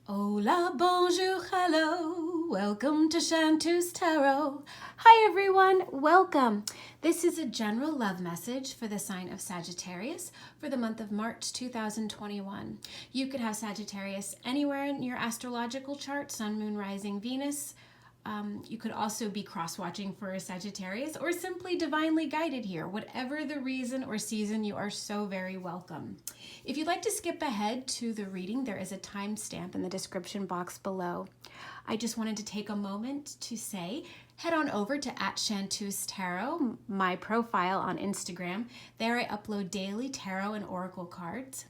Hola, bonjour, hello. Welcome to Chantus Tarot. Hi everyone, welcome. This is a general love message for the sign of Sagittarius for the month of March 2021. You could have Sagittarius anywhere in your astrological chart, Sun, Moon, Rising, Venus. You could also be cross-watching for a Sagittarius or simply divinely guided here. Whatever the reason or season, you are so very welcome. If you'd like to skip ahead to the reading, there is a timestamp in the description box below. I just wanted to take a moment to say, head on over to @ChantusTarot, my profile on Instagram. There I upload daily tarot and oracle cards.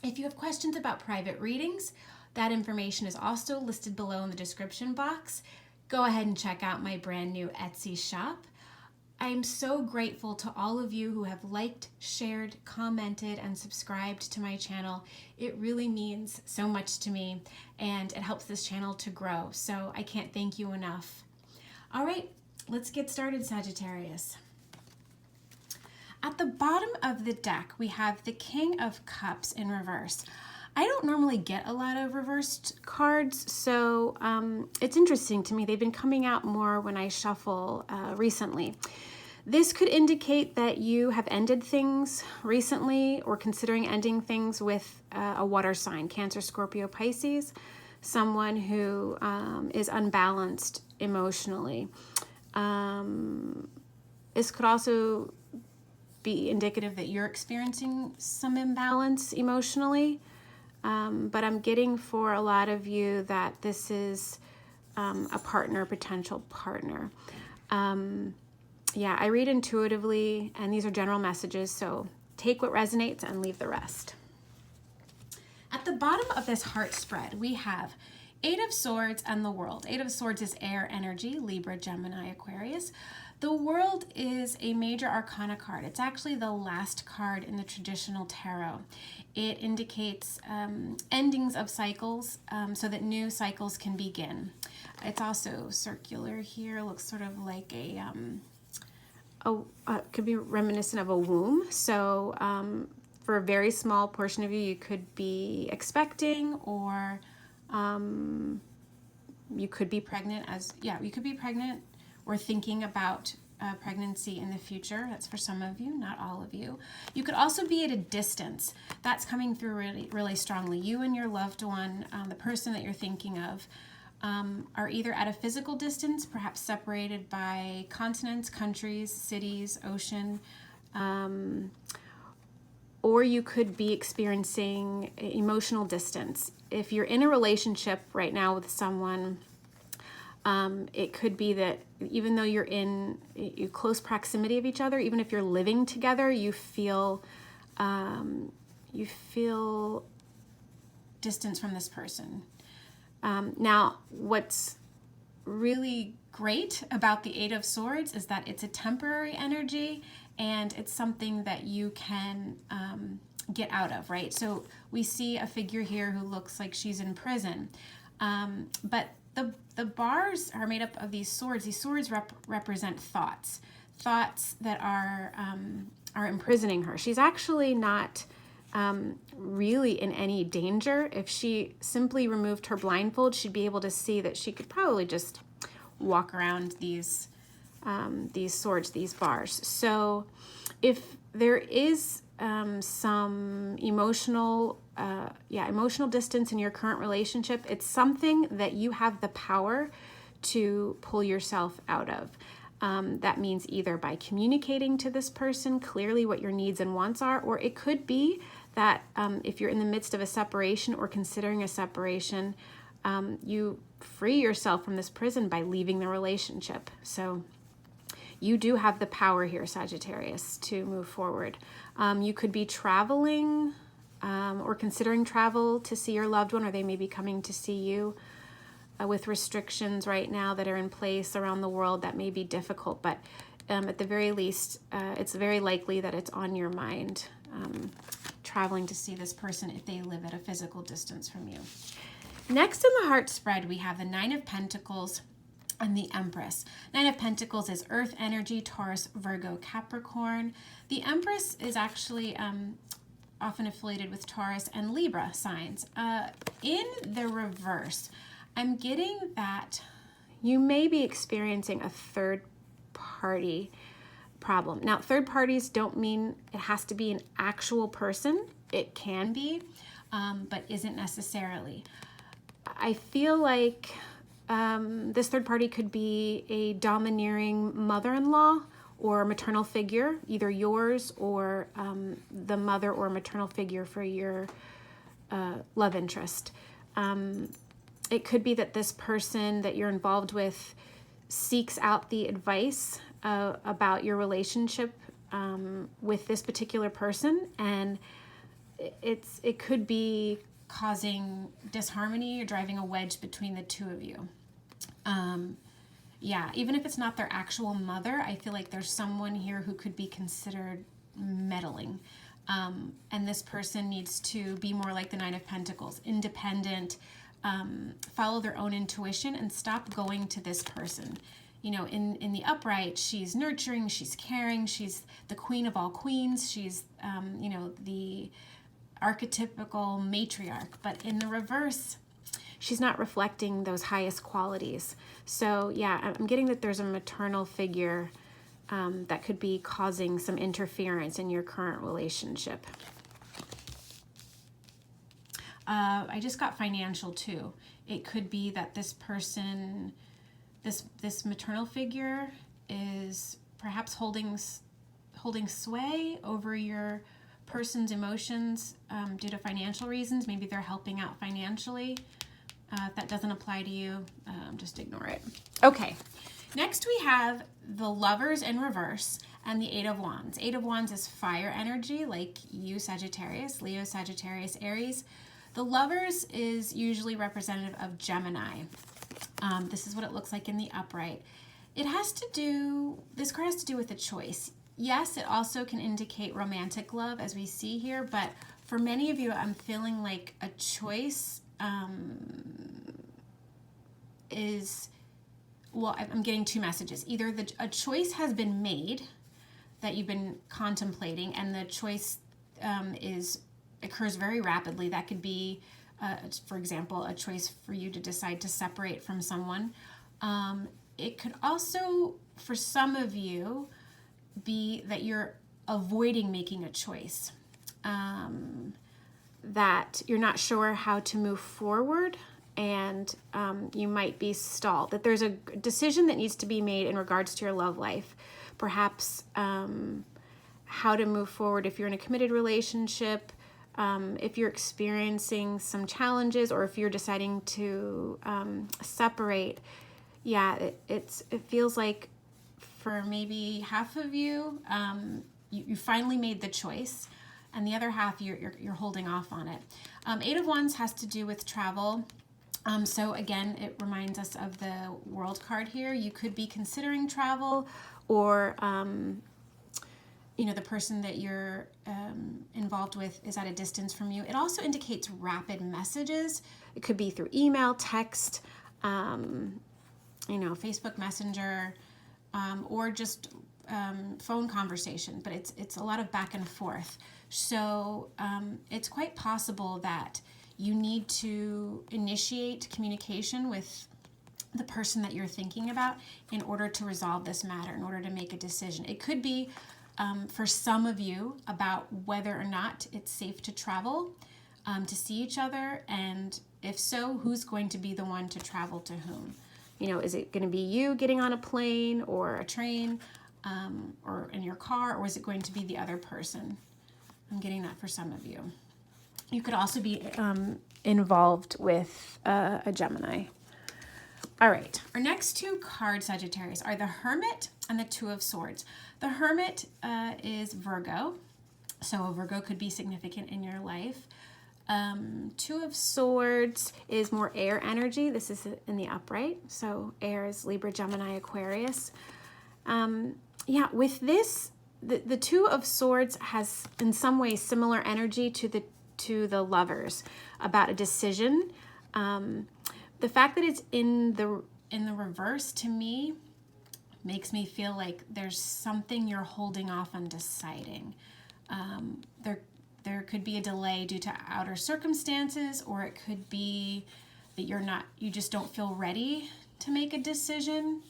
If you have questions about private readings, that information is also listed below in the description box. Go ahead and check out my brand new Etsy shop. I'm so grateful to all of you who have liked, shared, commented, and subscribed to my channel. It really means so much to me, and it helps this channel to grow, so I can't thank you enough. All right, let's get started, Sagittarius. At the bottom of the deck, we have the King of Cups in reverse. I don't normally get a lot of reversed cards, so it's interesting to me. They've been coming out more when I shuffle recently. This could indicate that you have ended things recently or considering ending things with a water sign, Cancer, Scorpio, Pisces, someone who is unbalanced emotionally. This could also be indicative that you're experiencing some imbalance emotionally. But I'm getting for a lot of you that this is a partner, potential partner. Yeah, I read intuitively, and these are general messages, so take what resonates and leave the rest. At the bottom of this heart spread, we have Eight of Swords and the World. Eight of Swords is air energy, Libra, Gemini, Aquarius. The World is a major arcana card. It's actually the last card in the traditional tarot. It indicates endings of cycles so that new cycles can begin. It's also circular here, looks sort of like could be reminiscent of a womb. So for a very small portion of you, you could be expecting, or you could be pregnant you could be pregnant or thinking about pregnancy in the future. That's for some of you, not all of you. You could also be at a distance. That's coming through really, really strongly. You and your loved one, the person that you're thinking of, are either at a physical distance, perhaps separated by continents, countries, cities, ocean, or you could be experiencing emotional distance. If you're in a relationship right now with someone, it could be that even though you're in close proximity of each other, even if you're living together, you feel distance from this person. Now, what's really great about the Eight of Swords is that it's a temporary energy, and it's something that you can get out of, right? So we see a figure here who looks like she's in prison, but the bars are made up of these swords. These swords represent thoughts that are imprisoning her. She's actually not really in any danger. If she simply removed her blindfold, she'd be able to see that she could probably just walk around these swords, these bars. So if there is some emotional distance in your current relationship, it's something that you have the power to pull yourself out of. That means either by communicating to this person clearly what your needs and wants are, or it could be that if you're in the midst of a separation or considering a separation, you free yourself from this prison by leaving the relationship. So you do have the power here, Sagittarius, to move forward. You could be traveling or considering travel to see your loved one, or they may be coming to see you. With restrictions right now that are in place around the world, that may be difficult, but at the very least, it's very likely that it's on your mind, traveling to see this person if they live at a physical distance from you. Next in the heart spread, we have the Nine of Pentacles and the Empress. Nine of Pentacles is earth energy, Taurus, Virgo, Capricorn. The Empress is actually often affiliated with Taurus and Libra signs. In the reverse, I'm getting that you may be experiencing a third party problem. Now, third parties don't mean it has to be an actual person. It can be, but isn't necessarily. I feel like this third party could be a domineering mother-in-law or maternal figure, either yours or the mother or maternal figure for your love interest. It could be that this person that you're involved with seeks out the advice about your relationship with this particular person, and it could be causing disharmony or driving a wedge between the two of you. Yeah, even if it's not their actual mother, I feel like there's someone here who could be considered meddling. And this person needs to be more like the Nine of Pentacles, independent, follow their own intuition, and stop going to this person. You know, in the upright, she's nurturing, she's caring, she's the queen of all queens, she's, you know, the archetypical matriarch. But in the reverse, she's not reflecting those highest qualities. So yeah, I'm getting that there's a maternal figure that could be causing some interference in your current relationship. I just got financial too. It could be that this person, this maternal figure is perhaps holding sway over your person's emotions due to financial reasons. Maybe they're helping out financially. If that doesn't apply to you, just ignore it. Okay, next we have the Lovers in reverse and the Eight of Wands. Eight of Wands is fire energy, like you, Sagittarius, Leo, Sagittarius, Aries. The Lovers is usually representative of Gemini. This is what it looks like in the upright. This card has to do with a choice. Yes, it also can indicate romantic love, as we see here, but for many of you, I'm feeling like a choice I'm getting two messages. Either a choice has been made that you've been contemplating, and the choice occurs very rapidly. That could be, for example, a choice for you to decide to separate from someone. It could also, for some of you, be that you're avoiding making a choice, that you're not sure how to move forward, and you might be stalled, that there's a decision that needs to be made in regards to your love life, perhaps how to move forward if you're in a committed relationship, if you're experiencing some challenges, or if you're deciding to separate. Yeah, it feels like for maybe half of you, you finally made the choice, and the other half you're holding off on it. Eight of Wands has to do with travel. So again, it reminds us of the World card here. You could be considering travel, or you know, the person that you're involved with is at a distance from you. It also indicates rapid messages. It could be through email, text, you know, Facebook Messenger, or just phone conversation. But it's a lot of back and forth. So it's quite possible that you need to initiate communication with the person that you're thinking about in order to resolve this matter, in order to make a decision. It could be, for some of you, about whether or not it's safe to travel, to see each other, and if so, who's going to be the one to travel to whom. You know, is it going to be you getting on a plane or a train, or in your car, or is it going to be the other person? I'm getting that for some of you. You could also be involved with a Gemini. All right, our next two cards, Sagittarius, are the Hermit and the Two of Swords. The Hermit is Virgo, so a Virgo could be significant in your life. Two of Swords is more air energy. This is in the upright, so air is Libra, Gemini, Aquarius. Yeah, with this, the Two of Swords has in some ways similar energy to the Lovers, about a decision. The fact that it's in the reverse, to me, makes me feel like there's something you're holding off on deciding. there could be a delay due to outer circumstances, or it could be that you just don't feel ready to make a decision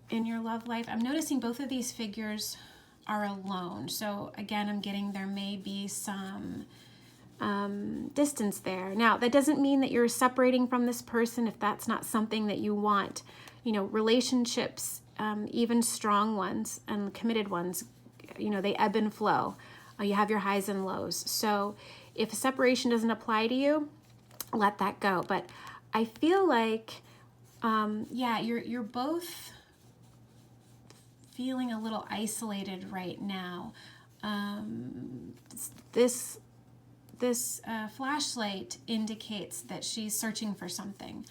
in your love life. I'm noticing both of these figures are alone. So again, I'm getting there may be some distance there. Now, that doesn't mean that you're separating from this person if that's not something that you want. You know, relationships, even strong ones and committed ones, you know, they ebb and flow. You have your highs and lows. So if separation doesn't apply to you, let that go. But I feel like, yeah, you're both feeling a little isolated right now. This flashlight indicates that she's searching for something,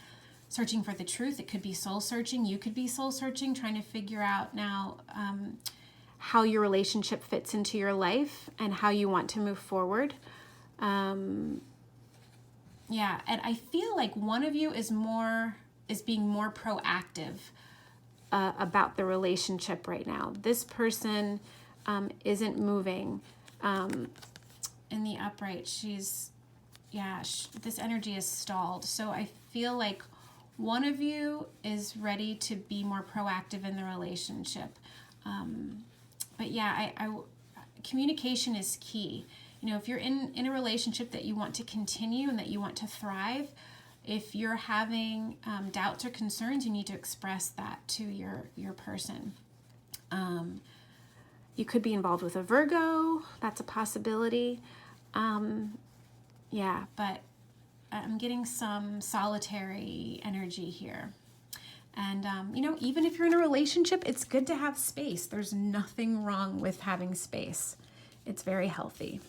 searching for the truth. It could be soul searching. You could be soul searching, trying to figure out now how your relationship fits into your life and how you want to move forward. Yeah, and I feel like one of you is being more proactive about the relationship right now. This person isn't moving. In the upright, this energy is stalled. So I feel like one of you is ready to be more proactive in the relationship. But yeah, communication is key. You know, if you're in a relationship that you want to continue and that you want to thrive, if you're having doubts or concerns, you need to express that to your person. You could be involved with a Virgo. That's a possibility. Yeah, but I'm getting some solitary energy here. And, you know, even if you're in a relationship, it's good to have space. There's nothing wrong with having space. It's very healthy.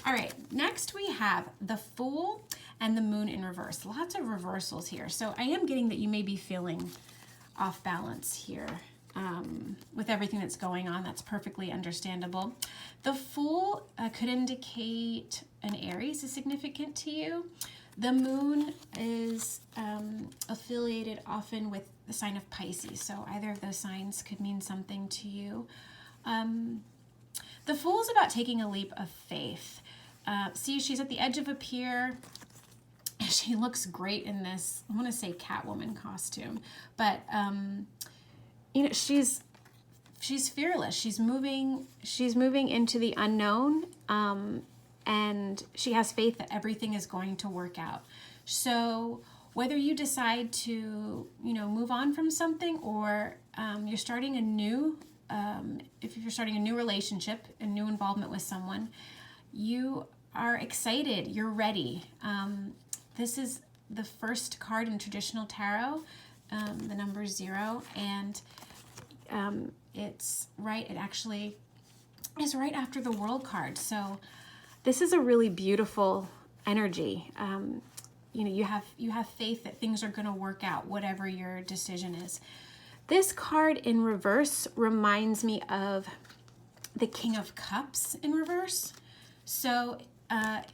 All right, next we have the Fool and the Moon in reverse. Lots of reversals here. So I am getting that you may be feeling off balance here. With everything that's going on. That's perfectly understandable. The Fool could indicate an Aries is significant to you. The Moon is affiliated often with the sign of Pisces, so either of those signs could mean something to you. The Fool is about taking a leap of faith. See, she's at the edge of a pier. She looks great in this, I want to say Catwoman costume, but you know, she's fearless. She's moving into the unknown, and she has faith that everything is going to work out. So whether you decide to, you know, move on from something, or you're starting a new, if you're starting a new relationship, a new involvement with someone, you are excited. You're ready. This is the first card in traditional tarot. The number 0, and it's right. It actually is right after the World card. So this is a really beautiful energy. You know, you have faith that things are going to work out, whatever your decision is. This card in reverse reminds me of the King of Cups in reverse. So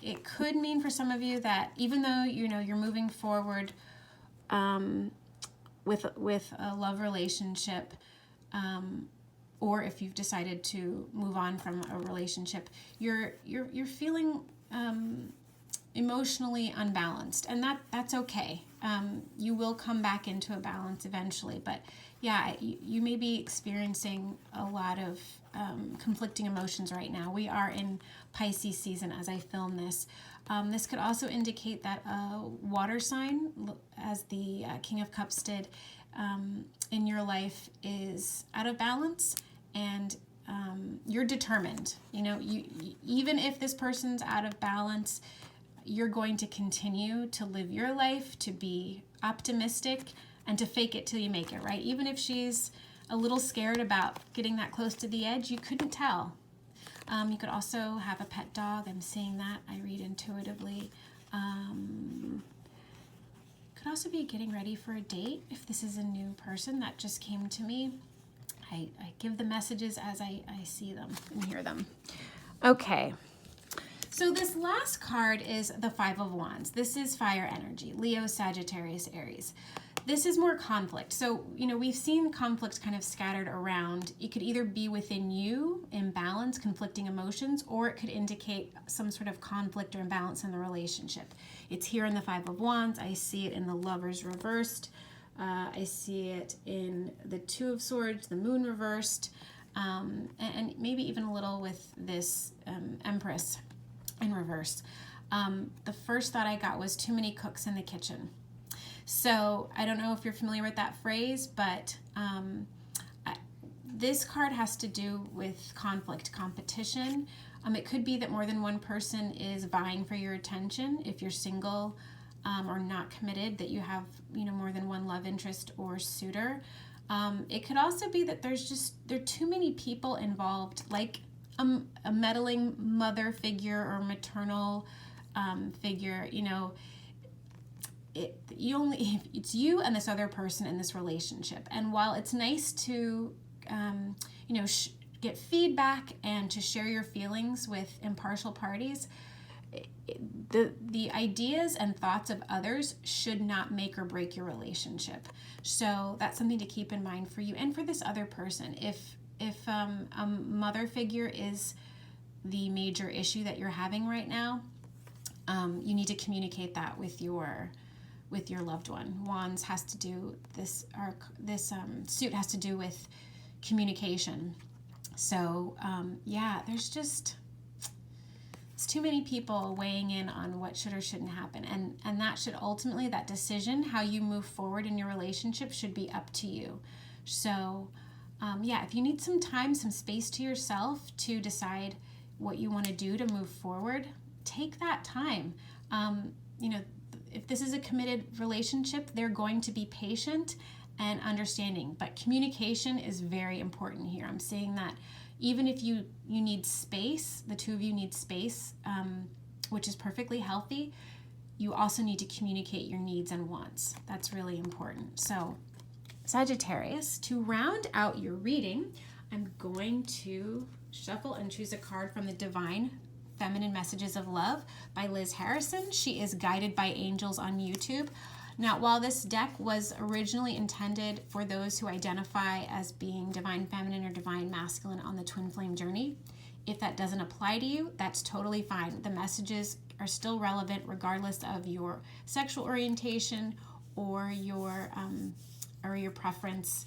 it could mean for some of you that even though, you know, you're moving forward with a love relationship, or if you've decided to move on from a relationship, you're feeling emotionally unbalanced, and that's okay. You will come back into a balance eventually, but yeah, you may be experiencing a lot of conflicting emotions right now. We are in Pisces season as I film this. This could also indicate that a water sign, as the King of Cups did, in your life is out of balance, and you're determined. You know, even if this person's out of balance, you're going to continue to live your life, to be optimistic, and to fake it till you make it, right? Even if she's a little scared about getting that close to the edge, you couldn't tell. You could also have a pet dog. I'm seeing that. I read intuitively. Could also be getting ready for a date if this is a new person. That just came to me. I give the messages as I see them and hear them. Okay. So this last card is the Five of Wands. This is fire energy, Leo, Sagittarius, Aries. This is more conflict. So, we've seen conflict kind of scattered around. It could either be within you, imbalance, conflicting emotions, or it could indicate some sort of conflict or imbalance in the relationship. It's here in the Five of Wands. I see it in the Lovers reversed. I see it in the Two of Swords, the Moon reversed, and maybe even a little with this Empress in reverse. The first thought I got was too many cooks in the kitchen. So I don't know if you're familiar with that phrase, but this card has to do with conflict, competition. It could be that more than one person is vying for your attention. If you're single or not committed, that you have more than one love interest or suitor. It could also be that there are too many people involved, like a meddling mother figure or maternal figure. It's you and this other person in this relationship. And while it's nice to get feedback and to share your feelings with impartial parties, the ideas and thoughts of others should not make or break your relationship. So that's something to keep in mind for you and for this other person. If a mother figure is the major issue that you're having right now, you need to communicate that with your loved one. Wands has to do this, or this suit has to do with communication. So it's too many people weighing in on what should or shouldn't happen, and that should ultimately, that decision, how you move forward in your relationship, should be up to you. So if you need some time, some space to yourself to decide what you want to do to move forward, take that time. If this is a committed relationship, they're going to be patient and understanding, but communication is very important here. I'm saying that even if you need space, the two of you need space, which is perfectly healthy, you also need to communicate your needs and wants. That's really important. So, Sagittarius, to round out your reading, I'm going to shuffle and choose a card from the Divine Feminine Messages of Love by Liz Harrison. She is guided by angels on YouTube. Now, while this deck was originally intended for those who identify as being divine feminine or divine masculine on the twin flame journey, if that doesn't apply to you, that's totally fine. The messages are still relevant regardless of your sexual orientation or your preference.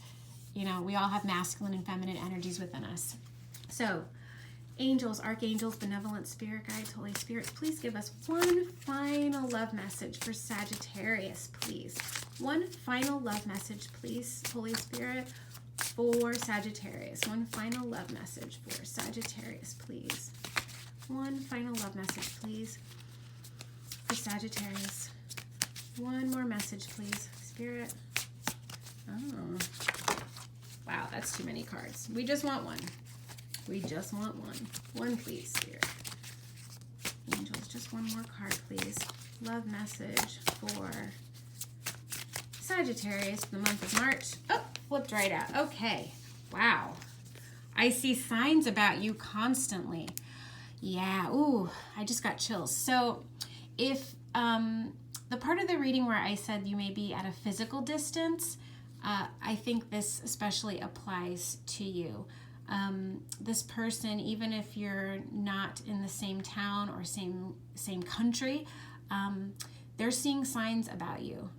We all have masculine and feminine energies within us. So, angels, archangels, benevolent spirit guides, Holy Spirit, please give us one final love message for Sagittarius, please. One final love message, please, Holy Spirit, for Sagittarius. One final love message for Sagittarius, please. One final love message, please, for Sagittarius. One more message, please, Spirit. Oh, wow, that's too many cards. We just want one. We just want one. One, please, Spirit. Angels, just one more card, please. Love message for Sagittarius for the month of March. Oh, flipped right out. Okay. Wow. I see signs about you constantly. Yeah. Ooh, I just got chills. So if the part of the reading where I said you may be at a physical distance, I think this especially applies to you. This person, even if you're not in the same town or same country, they're seeing signs about you.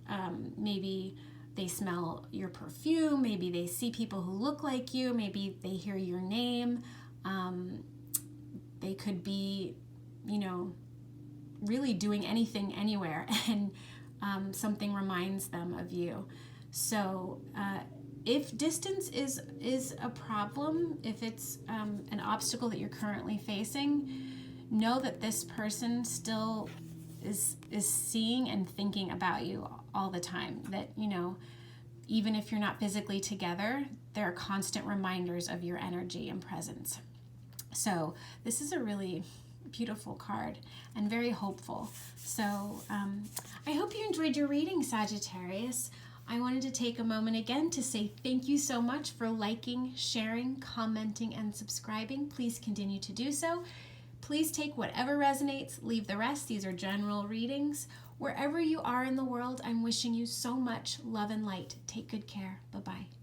Maybe they smell your perfume, maybe they see people who look like you, maybe they hear your name. They could be, really doing anything anywhere, and something reminds them of you. So if distance is a problem, if it's an obstacle that you're currently facing, know that this person still is seeing and thinking about you all the time. That, even if you're not physically together, there are constant reminders of your energy and presence. So this is a really beautiful card and very hopeful. So I hope you enjoyed your reading, Sagittarius. I wanted to take a moment again to say thank you so much for liking, sharing, commenting, and subscribing. Please continue to do so. Please take whatever resonates, leave the rest. These are general readings. Wherever you are in the world, I'm wishing you so much love and light. Take good care. Bye-bye.